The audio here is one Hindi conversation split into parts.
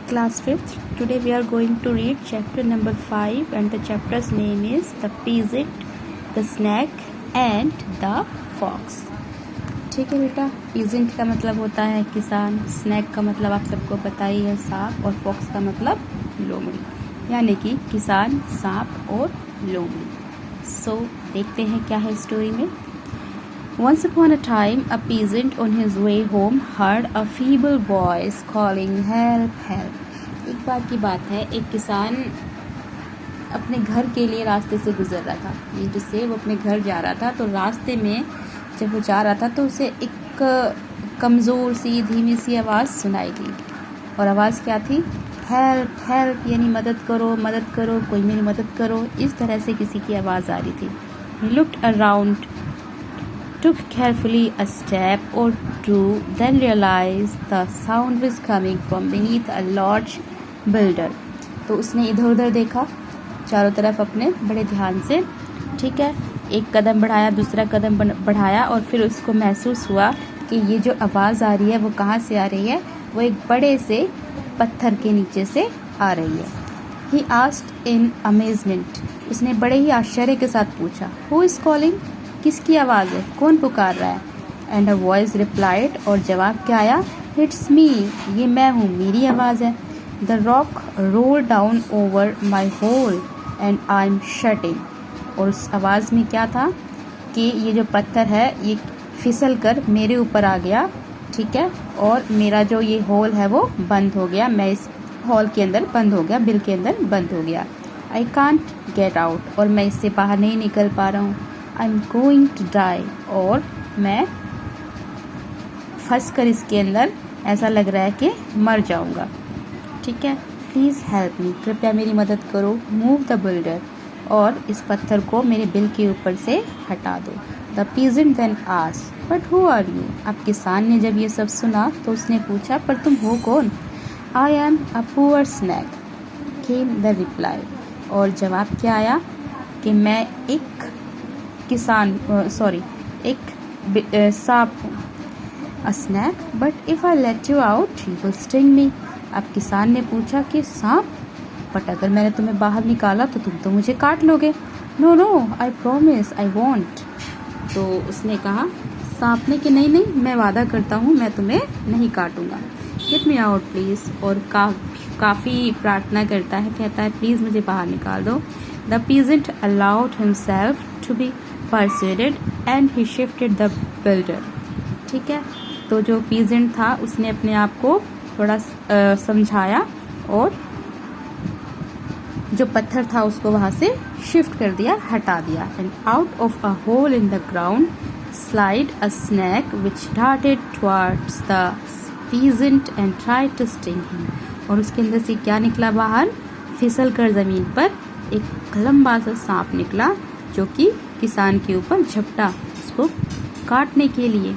Class 5th. Today we are going to read chapter number 5 and the chapter's name is The Peasant, the Snake and the Fox. ठीक है बेटा, पीजेंट का मतलब होता है किसान, स्नैक का मतलब आप सबको पता ही है सांप, और फॉक्स का मतलब लोमड़ी, यानी कि किसान, सांप और लोमड़ी। सो देखते हैं क्या है स्टोरी में। Once upon a time, a peasant on his way home heard a feeble voice calling help, help. एक बार की बात है, एक किसान अपने घर के लिए रास्ते से गुजर रहा था, जिससे वो अपने घर जा रहा था। तो रास्ते में जब वो जा रहा था तो उसे एक कमज़ोर सी धीमी सी आवाज़ सुनाई दी, और आवाज़ क्या थी? हेल्प, हेल्प, यानी मदद करो, मदद करो, कोई मेरी मदद करो। इस तरह से किसी की आवाज़ आ रही थी। He looked around, took carefully a step or two, then realized the sound was coming from beneath a large boulder. तो उसने इधर उधर देखा, चारों तरफ अपने बड़े ध्यान से। ठीक है, एक कदम बढ़ाया, दूसरा कदम बढ़ाया, और फिर उसको महसूस हुआ कि ये जो आवाज़ आ रही है वो कहाँ से आ रही है? वो एक बड़े से पत्थर के नीचे से आ रही है। He asked in amazement. उसने बड़े ही आश्चर्य के साथ पूछा, Who is calling? किसकी आवाज़ है? कौन पुकार रहा है? एंड अ वॉइस रिप्लाइड, और जवाब क्या आया? इट्स मी, ये मैं हूँ, मेरी आवाज़ है। The rock roll down over my hole and I am shutting. और उस आवाज़ में क्या था कि ये जो पत्थर है ये फिसल कर मेरे ऊपर आ गया, ठीक है, और मेरा जो ये होल है वो बंद हो गया, मैं इस हॉल के अंदर बंद हो गया, बिल के अंदर बंद हो गया। आई कांट गेट आउट, और मैं इससे बाहर नहीं निकल पा रहा हूँ। I am going to die, और मैं फंस कर इसके अंदर ऐसा लग रहा है कि मर जाऊंगा। ठीक है, प्लीज़ हेल्प मी, कृपया मेरी मदद करो। मूव द बिल्डर, और इस पत्थर को मेरे बिल के ऊपर से हटा दो। The peasant then asked, but who are you? अब किसान ने जब ये सब सुना तो उसने पूछा, पर तुम हो कौन? I am a poor snake, came the reply. और जवाब क्या आया कि मैं एक किसान, एक सांप हूँ। A snake, but if I let you out you will sting me. अब किसान ने पूछा कि सांप, बट अगर मैंने तुम्हें बाहर निकाला तो तुम तो मुझे काट लोगे। No no, I promise, I won't. तो उसने कहा, सांप ने कि नहीं नहीं, मैं वादा करता हूँ मैं तुम्हें नहीं काटूंगा। गेट मी आउट प्लीज़, और काफ़ी प्रार्थना करता है, कहता है प्लीज़ मुझे बाहर निकाल दो। The peasant allowed himself to be persuaded and he shifted the builder. ठीक है, तो जो पीजेंट था उसने अपने आप को थोड़ा समझाया और जो पत्थर था उसको वहां से शिफ्ट कर दिया, हटा दिया। And out of a hole in the ground slid a snake which darted towards the peasant and tried to sting him. और उसके अंदर से क्या निकला बाहर? फिसल कर जमीन पर एक लंबा सा सांप निकला जो कि किसान के ऊपर झपटा उसको काटने के लिए।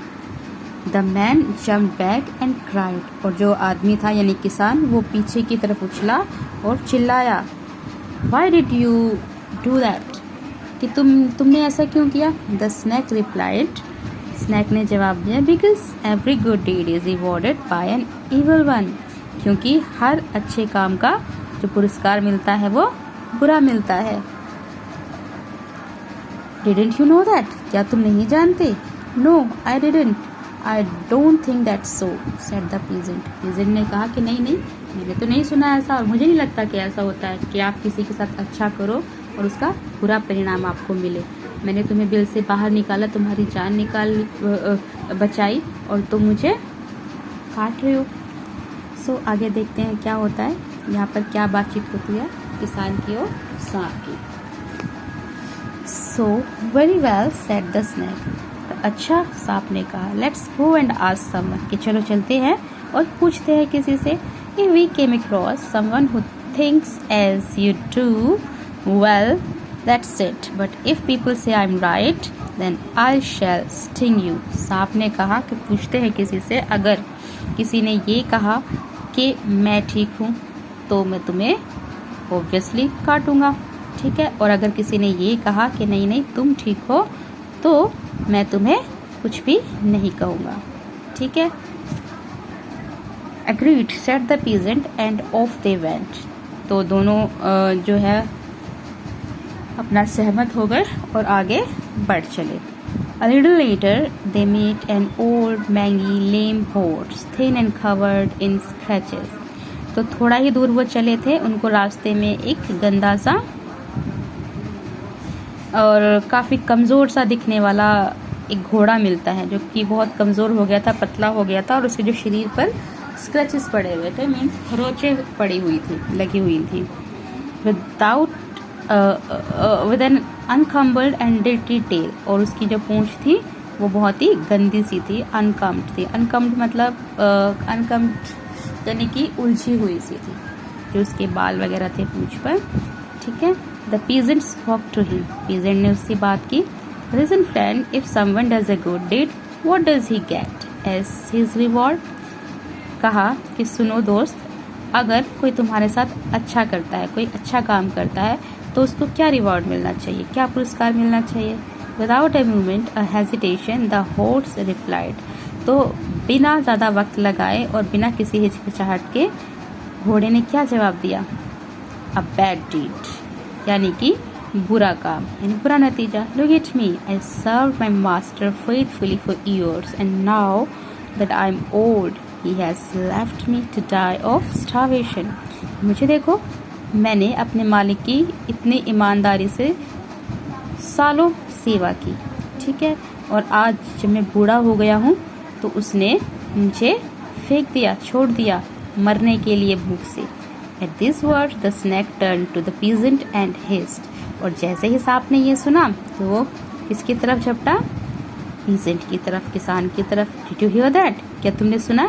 The man jump back and cried, और जो आदमी था यानी किसान वो पीछे की तरफ उछला और चिल्लाया, why did you do that? कि तुमने ऐसा क्यों किया? द स्नैक रिप्लाइड, स्नैक ने जवाब दिया, because every good deed is rewarded by an evil one. क्योंकि हर अच्छे काम का जो पुरस्कार मिलता है वो बुरा मिलता है। Didn't you know that? क्या तुम नहीं जानते? No, I didn't. I don't think that's so, said the peasant. Peasant ने कहा कि नहीं नहीं, मैंने तो नहीं सुना ऐसा, और मुझे नहीं लगता कि ऐसा होता है कि आप किसी के साथ अच्छा करो और उसका बुरा परिणाम आपको मिले। मैंने तुम्हें बिल से बाहर निकाला, तुम्हारी जान बचाई, और तुम मुझे काट रहे हो। सो आगे देखते हैं क्या होता है, यहाँ पर क्या बातचीत होती है किसान की और सांप की। So very well, said the snake. तो अच्छा, सांप ने कहा, let's go and ask someone, कि चलो चलते हैं और पूछते हैं किसी से। If we came across someone who thinks as you do, well, that's it. But if people say I'm right, then I shall sting you. सांप ने कहा कि पूछते हैं किसी से, अगर किसी ने ये कहा कि मैं ठीक हूँ तो मैं तुम्हें obviously काटूंगा, ठीक है, और अगर किसी ने ये कहा कि नहीं नहीं तुम ठीक हो तो मैं तुम्हें कुछ भी नहीं कहूँगा। ठीक है, agreed, said the peasant, and off they went. तो दोनों जो है अपना सहमत हो गए और आगे बढ़ चले. A little later they met an old mangy lame horse, thin and covered in scratches. तो थोड़ा ही दूर वो चले थे, उनको रास्ते में एक गंदा सा और काफ़ी कमज़ोर सा दिखने वाला एक घोड़ा मिलता है, जो कि बहुत कमज़ोर हो गया था, पतला हो गया था और उसके जो शरीर पर स्क्रैचेस पड़े हुए थे, मीन्स खरोचें पड़ी हुई थी, लगी हुई थी. विद एन अनकम्बल्ड एंड डिर्टी टेल, और उसकी जो पूंछ थी वो बहुत ही गंदी सी थी, अनकम्ड थी. अनकम्ड मतलब अनकम्ड यानी कि उलझी हुई सी थी, जो उसके बाल वगैरह थे पूंछ पर. ठीक है. The peasant spoke to him, peasant ने उससे बात की. Listen friend, if someone does a good deed what does he get as his reward. कहा कि सुनो दोस्त, अगर कोई तुम्हारे साथ अच्छा करता है, कोई अच्छा काम करता है, तो उसको क्या रिवॉर्ड मिलना चाहिए, क्या पुरस्कार मिलना चाहिए. Without a movement a hesitation the horse replied. तो बिना ज़्यादा वक्त लगाए और बिना किसी हिचकिचाहट के घोड़े ने क्या जवाब दिया. अ बैड डीड, यानी कि बुरा काम, यानी बुरा नतीजा. Look at me, I serve my master faithfully for years and now that I am old he has left me to die of starvation. मुझे देखो, मैंने अपने मालिक की इतनी ईमानदारी से सालों सेवा की. ठीक है. और आज जब मैं बूढ़ा हो गया हूँ तो उसने मुझे फेंक दिया, छोड़ दिया मरने के लिए भूख से. At this word the snake turned to the peasant and hissed. और जैसे ही सांप ने ये सुना तो वो किसकी तरफ झपटा. पीजेंट की तरफ, किसान की तरफ. Did you hear that? क्या तुमने सुना.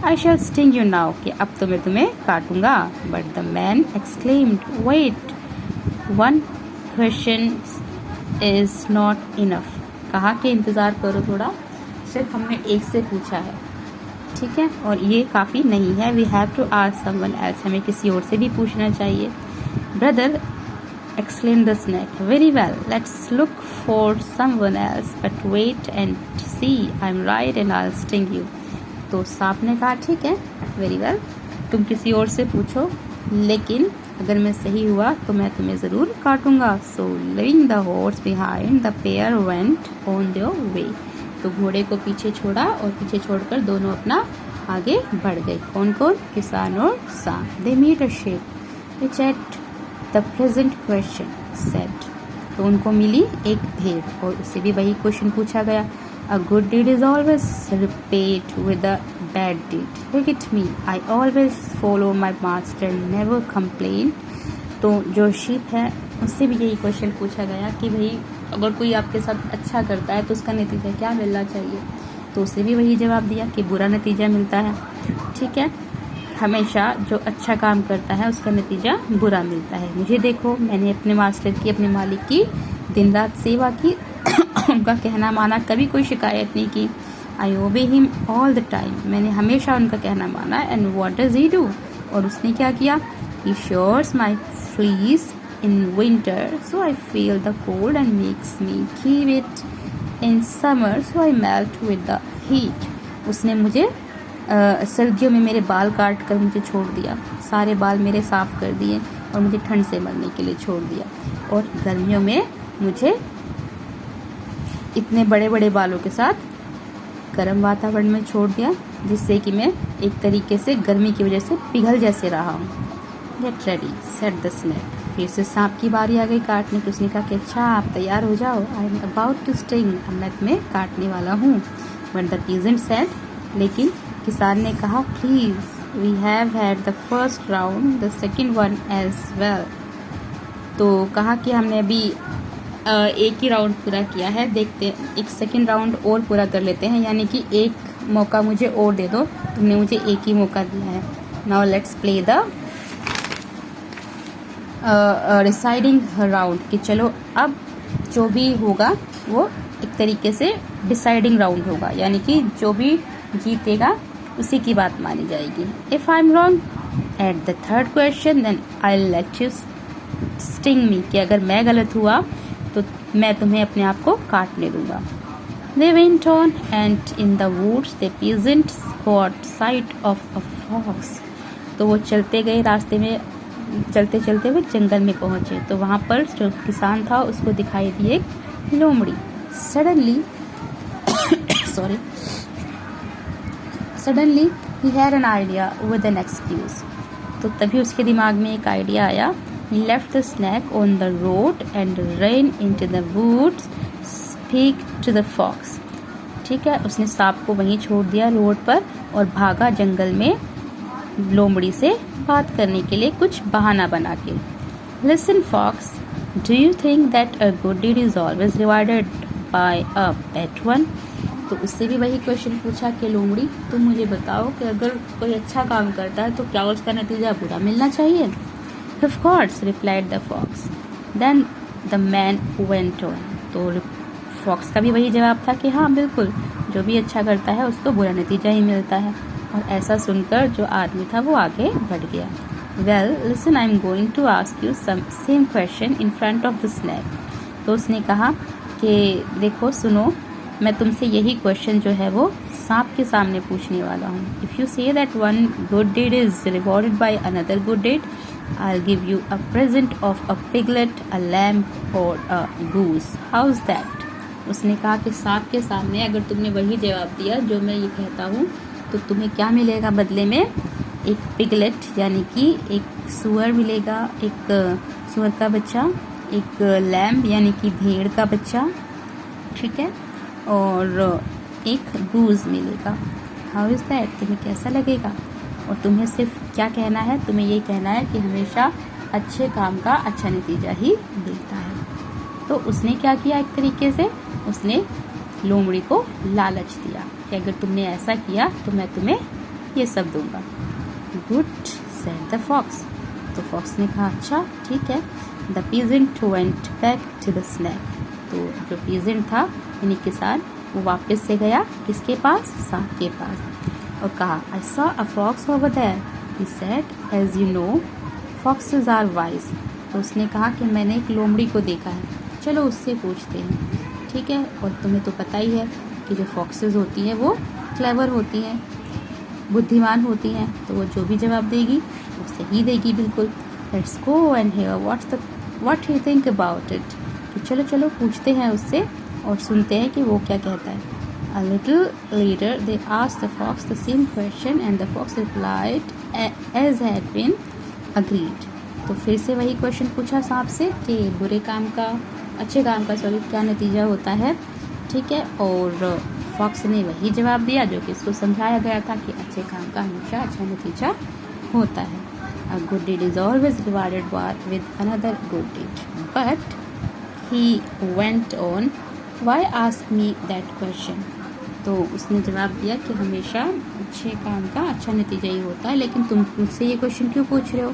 I shall sting you now, कि अब तो मैं तुम्हें काटूंगा. But the man exclaimed, wait, one question is not enough. कहा कि इंतज़ार करो थोड़ा, सिर्फ हमने एक से पूछा है. ठीक है, और ये काफ़ी नहीं है. We have to ask someone else, हमें किसी और से भी पूछना चाहिए. Brother, exclaimed the snake, very well, let's look for someone else, but wait and see, I'm right and I'll sting you. तो सांप ने कहा ठीक है, वेरी वेल, तुम किसी और से पूछो, लेकिन अगर मैं सही हुआ तो मैं तुम्हें ज़रूर काटूंगा. So leaving the horse behind the pair went on their way. तो घोड़े को पीछे छोड़ा और पीछे छोड़कर दोनों अपना आगे बढ़ गए. कौन कौन, किसान और सांप. They meet a sheep which at the peasant's question said. तो उनको मिली एक भेड़ और उससे भी वही क्वेश्चन पूछा गया. A good deed is always repaid with a bad deed. Look at me, I always follow my master, never complain. तो जो शीप है उससे भी यही क्वेश्चन पूछा गया कि भाई अगर कोई आपके साथ अच्छा करता है तो उसका नतीजा क्या मिलना चाहिए. तो उससे भी वही जवाब दिया कि बुरा नतीजा मिलता है. ठीक है, हमेशा जो अच्छा काम करता है उसका नतीजा बुरा मिलता है. मुझे देखो, मैंने अपने मास्टर की, अपने मालिक की दिन रात सेवा की, उनका कहना माना, कभी कोई शिकायत नहीं की. आई ओबे हिम ऑल द टाइम, मैंने हमेशा उनका कहना माना. And what does he do, और उसने क्या किया. He shears my fleece in winter so I feel the cold and makes me keep it in summer so I melt with the heat. उसने मुझे सर्दियों में मेरे बाल काट कर मुझे छोड़ दिया, सारे बाल मेरे साफ कर दिए और मुझे ठंड से मरने के लिए छोड़ दिया. और गर्मियों में मुझे इतने बड़े बड़े बालों के साथ गर्म वातावरण में छोड़ दिया, जिससे कि मैं एक तरीके से गर्मी की वजह से पिघल जैसे रहा हूँ. Get ready, said the snake. फिर से सांप की बारी आ गई काटने की. उसने कहा कि अच्छा, आप तैयार हो जाओ, I am about to sting, मैं तुम्हें काटने वाला हूँ. बट द पीजेंट सेड, लेकिन किसान ने कहा please, we have had the first round, the second one as well. तो कहा कि हमने अभी एक ही राउंड पूरा किया है, देखते एक सेकेंड राउंड और पूरा कर लेते हैं, यानी कि एक मौका मुझे और दे दो, तुमने मुझे एक ही मौका दिया है. Now let's play the deciding round, कि चलो अब जो भी होगा वो एक तरीके से डिसाइडिंग राउंड होगा, यानी कि जो भी जीतेगा उसी की बात मानी जाएगी. If I am wrong at the third question then I let you sting me, कि अगर मैं गलत हुआ तो मैं तुम्हें अपने आप को काटने दूंगा. They went on, and in the woods the peasants caught sight of a fox. तो वो चलते गए, रास्ते में चलते चलते हुए जंगल में पहुँचे। तो वहाँ पर जो किसान था उसको दिखाई दी एक लोमड़ी। Suddenly he had an idea with an excuse. तो तभी उसके दिमाग में एक आइडिया आया। He left the snake on the road and ran into the woods, speak to the fox. ठीक है, उसने सांप को वहीं छोड़ दिया रोड पर और भागा जंगल में लोमड़ी से बात करने के लिए कुछ बहाना बना के। Listen fox, do you think that a good deed is always rewarded by a bad one? तो उससे भी वही क्वेश्चन पूछा कि लोमड़ी तुम मुझे बताओ कि अगर कोई अच्छा काम करता है तो क्या उसका नतीजा बुरा मिलना चाहिए? Of course, replied the fox. Then the man went on. तो फॉक्स का भी वही जवाब था कि हाँ बिल्कुल, जो भी अच्छा करता है उसको बुरा नतीजा ही मिलता है। और ऐसा सुनकर जो आदमी था वो आगे बढ़ गया। Well, listen, I'm going to ask you same question in front of the snake. तो उसने कहा कि देखो सुनो, मैं तुमसे यही क्वेश्चन जो है वो सांप के सामने पूछने वाला हूँ। If you say that one good deed is rewarded by another good deed, I'll give you a present of a piglet, a lamb or a goose. How's that? उसने कहा कि सांप के सामने अगर तुमने वही जवाब दिया जो मैं ये कहता हूँ तो तुम्हें क्या मिलेगा बदले में? एक पिगलेट यानी कि एक सुअर मिलेगा, एक सुअर का बच्चा, एक लैम्ब यानी कि भेड़ का बच्चा, ठीक है, और एक गूज मिलेगा। How is that? तुम्हें कैसा लगेगा? और तुम्हें सिर्फ क्या कहना है? तुम्हें ये कहना है कि हमेशा अच्छे काम का अच्छा नतीजा ही मिलता है। तो उसने क्या किया, एक तरीके से उसने लोमड़ी को लालच दिया कि अगर तुमने ऐसा किया तो मैं तुम्हें ये सब दूंगा। Good said the fox. तो फॉक्स ने कहा अच्छा ठीक है। The peasant went back to the snake. तो जो पीजेंट था यानी किसान, वो वापस से गया किसके पास? सांप के पास, और कहा I saw a fox over there. He said, as you know, foxes are wise. तो उसने कहा कि मैंने एक लोमड़ी को देखा है, चलो उससे पूछते हैं, ठीक है। और तुम्हें तो पता ही है कि जो फॉक्सेस होती हैं वो क्लेवर होती हैं, बुद्धिमान होती हैं, तो वो जो भी जवाब देगी वो सही देगी बिल्कुल। Let's go and here what he think about it. तो चलो चलो पूछते हैं उससे और सुनते हैं कि वो क्या कहता है। A little later they asked the fox the same question and the fox replied as had been agreed. तो फिर से वही क्वेश्चन पूछा सांप से कि बुरे काम का, अच्छे काम का क्या नतीजा होता है, ठीक है। और फॉक्स ने वही जवाब दिया जो कि इसको समझाया गया था कि अच्छे काम का हमेशा अच्छा नतीजा होता है। A good deed is always rewarded with another good deed. But he went on, why ask me that question? तो उसने जवाब दिया कि हमेशा अच्छे काम का अच्छा नतीजा ही होता है, लेकिन तुम मुझसे ये क्वेश्चन क्यों पूछ रहे हो?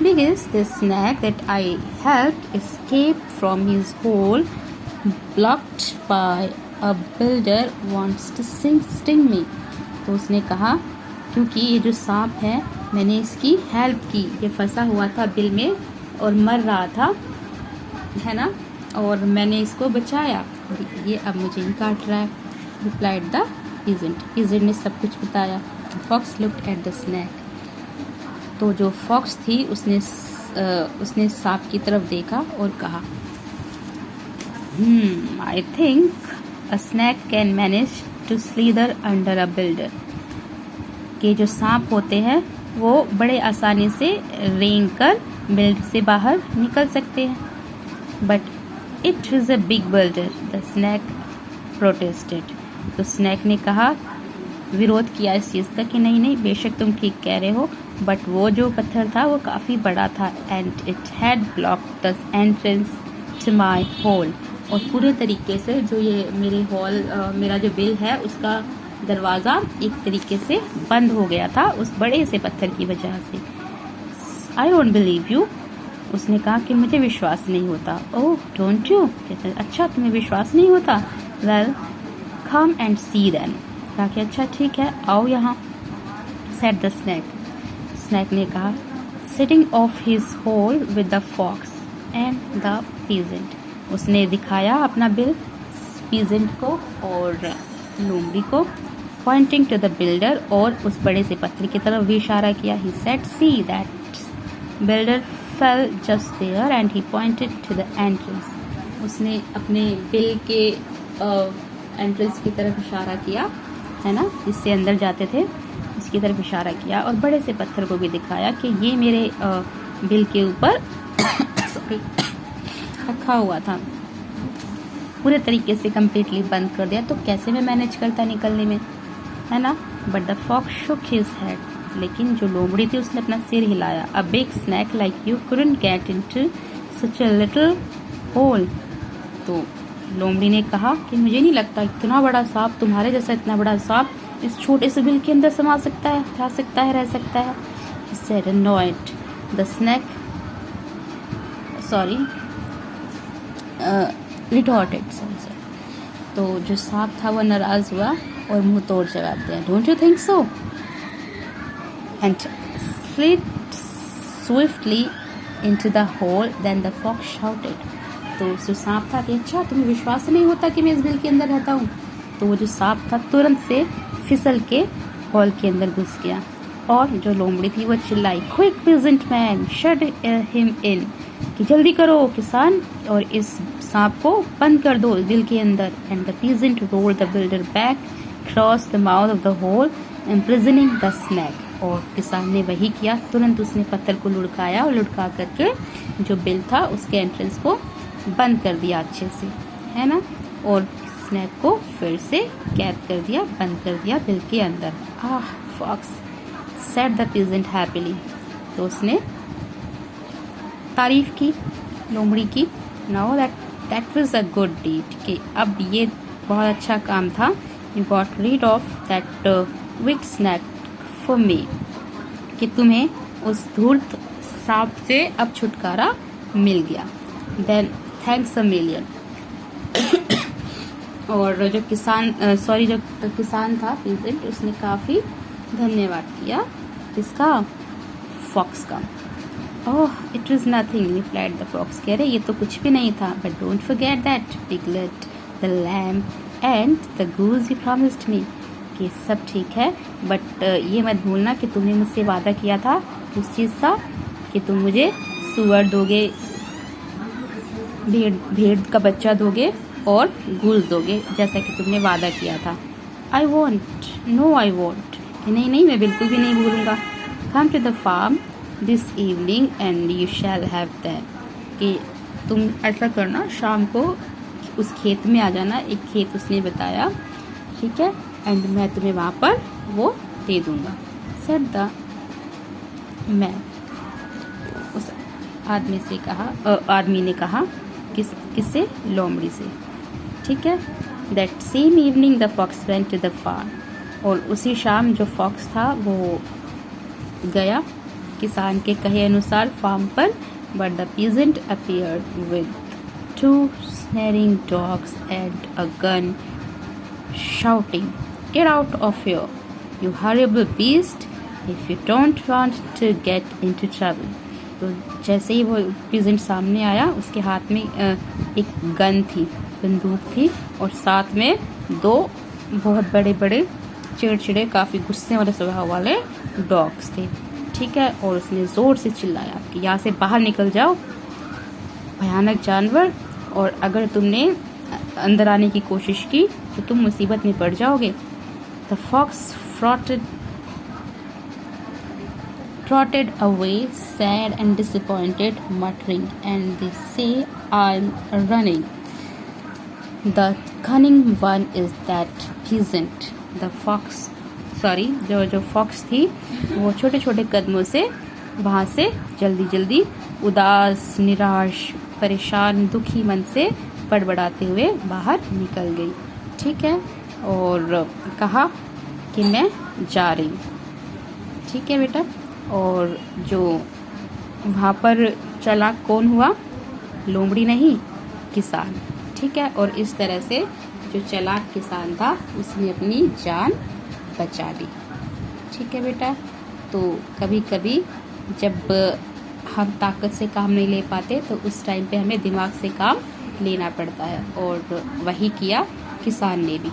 Because the snake that I helped escape from his hole, blocked by a builder, wants to sting me. तो उसने कहा क्योंकि ये जो सांप है मैंने इसकी हेल्प की, ये फंसा हुआ था बिल में और मर रहा था, है ना, और मैंने इसको बचाया, ये अब मुझे ही काट रहा है। Replied the peasant. Peasant ने सब कुछ बताया। Fox looked at the snake. तो जो फॉक्स थी उसने सांप की तरफ देखा और कहा I think a snake can manage to slither under a builder. कि जो सांप होते हैं वो बड़े आसानी से रेंग कर बिल्ड से बाहर निकल सकते हैं। But it was a big boulder. The snake protested. तो स्नैक ने कहा, विरोध किया इस चीज़ का कि नहीं बेशक तुम ठीक कह रहे हो, बट वो जो पत्थर था वो काफ़ी बड़ा था and it had blocked the entrance to my hole. और पूरे तरीके से जो ये मेरा जो बिल है उसका दरवाज़ा एक तरीके से बंद हो गया था उस बड़े से पत्थर की वजह से। I don't believe you. उसने कहा कि मुझे विश्वास नहीं होता। Oh don't you? कहते अच्छा तुम्हें विश्वास नहीं होता? Well come and see then. कहा कि अच्छा ठीक है आओ यहाँ। said the snake. स्नैक ने कहा sitting off his hole with the fox and the peasant. उसने दिखाया अपना बिल पीजेंट को और लोमड़ी को, पॉइंटिंग टू द बिल्डर, और उस बड़े से पत्थर की तरफ भी इशारा किया। He said see that boulder fell just there and he pointed to the entrance. उसने अपने बिल के एंट्रेंस की तरफ इशारा किया, है ना, जिससे अंदर जाते थे, उसकी तरफ इशारा किया और बड़े से पत्थर को भी दिखाया कि ये मेरे बिल के ऊपर रखा हुआ था। पूरे तरीके से कम्प्लीटली बंद कर दिया, तो कैसे मैं मैनेज करता निकलने में, है ना। But the fox shook his head, लेकिन जो लोमड़ी थी उसने अपना सिर हिलाया। A big snake like you couldn't get into such a little hole. तो लोमड़ी ने कहा कि मुझे नहीं लगता इतना बड़ा सांप, तुम्हारे जैसा इतना बड़ा सांप इस छोटे से बिल के अंदर समा सकता है, जा सकता है, रह सकता है। He said annoyed. The snake retorted. Sorry. तो जो सांप था वो नाराज हुआ और मुंह तोड़ जवाब दिया, Don't you think so? And slid swiftly into the hole. Then the fox shouted. तो जो सांप था कि अच्छा तुम्हें विश्वास नहीं होता कि मैं इस बिल के अंदर रहता हूँ। तो वो जो सांप था तुरंत से फिसल के हॉल के अंदर घुस गया और जो लोमड़ी थी वो चिल्लाई, quick peasant man shut him in, कि जल्दी करो किसान और इस सांप को बंद कर दो बिल के अंदर। And the peasant rolled the boulder back cross the mouth of the hole imprisoning the snake. और किसान ने वही किया, तुरंत उसने पत्थर को लुढ़काया और लुढ़का करके जो बिल था उसके एंट्रेंस को बंद कर दिया अच्छे से, है ना, और स्नैक को फिर से कैद कर दिया, बंद कर दिया बिल के अंदर। Fox said the peasant happily. तो उसने तारीफ की लोमड़ी की। Now that was a good deed, कि अब ये बहुत अच्छा काम था। You got rid of that wicked snake for me, कि तुम्हें उस धूर्त सांप से अब छुटकारा मिल गया। Then thanks a million. और जो किसान था पीजेंट, उसने काफी धन्यवाद किया किसका, फॉक्स का। Oh it was nothing replied the fox, कह रहे ये तो कुछ भी नहीं था। But don't forget that piglet the lamb and the goose you promised me, कि सब ठीक है बट ये मत भूलना कि तुमने मुझसे वादा किया था उस चीज़ का, कि तुम मुझे सुअर दोगे, भेड़ का बच्चा दोगे और गूल दोगे, जैसा कि तुमने वादा किया था। आई वॉन्ट, नहीं मैं बिल्कुल भी नहीं भूलूंगा। Come to the farm this evening and you shall have them, कि तुम ऐसा करना शाम को उस खेत में आ जाना। एक खेत उसने बताया, ठीक है, एंड मैं तुम्हें वहाँ पर वो दे दूंगा। सेड द मैन, उस आदमी ने कहा, किससे, लोमड़ी से, ठीक है। That same evening the fox went to the farm, और उसी शाम जो फॉक्स था वो गया किसान के कहे अनुसार फार्म पर। But the peasant appeared with 2 snaring dogs and a gun, shouting, Get out of here, you horrible beast, if you don't want to get into trouble. तो जैसे ही वो पीजेंट सामने आया, उसके हाथ में एक गन थी, बंदूक थी, और साथ में 2 बहुत बड़े बड़े चिड़चिड़े काफ़ी गुस्से वाले स्वभाव वाले डॉग्स थे, ठीक है। और उसने ज़ोर से चिल्लाया कि यहाँ से बाहर निकल जाओ भयानक जानवर, और अगर तुमने अंदर आने की कोशिश की तो तुम मुसीबत में पड़ जाओगे। The fox trotted away, sad and disappointed, muttering, And they say I'm running. The cunning one is that peasant. The fox, जो फॉक्स थी वो छोटे छोटे कदमों से वहाँ से जल्दी उदास, निराश, परेशान, दुखी मन से बड़बड़ाते हुए बाहर निकल गई, ठीक है। और कहा कि मैं जा रही हूँ, ठीक है बेटा। और जो वहाँ पर चालाक कौन हुआ, लोमड़ी नहीं, किसान, ठीक है। और इस तरह से जो चालाक किसान था उसने अपनी जान बचा ली, ठीक है बेटा। तो कभी कभी जब हम ताकत से काम नहीं ले पाते तो उस टाइम पे हमें दिमाग से काम लेना पड़ता है, और वही किया किसान ने भी,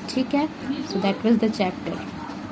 ठीक है, so that was the chapter.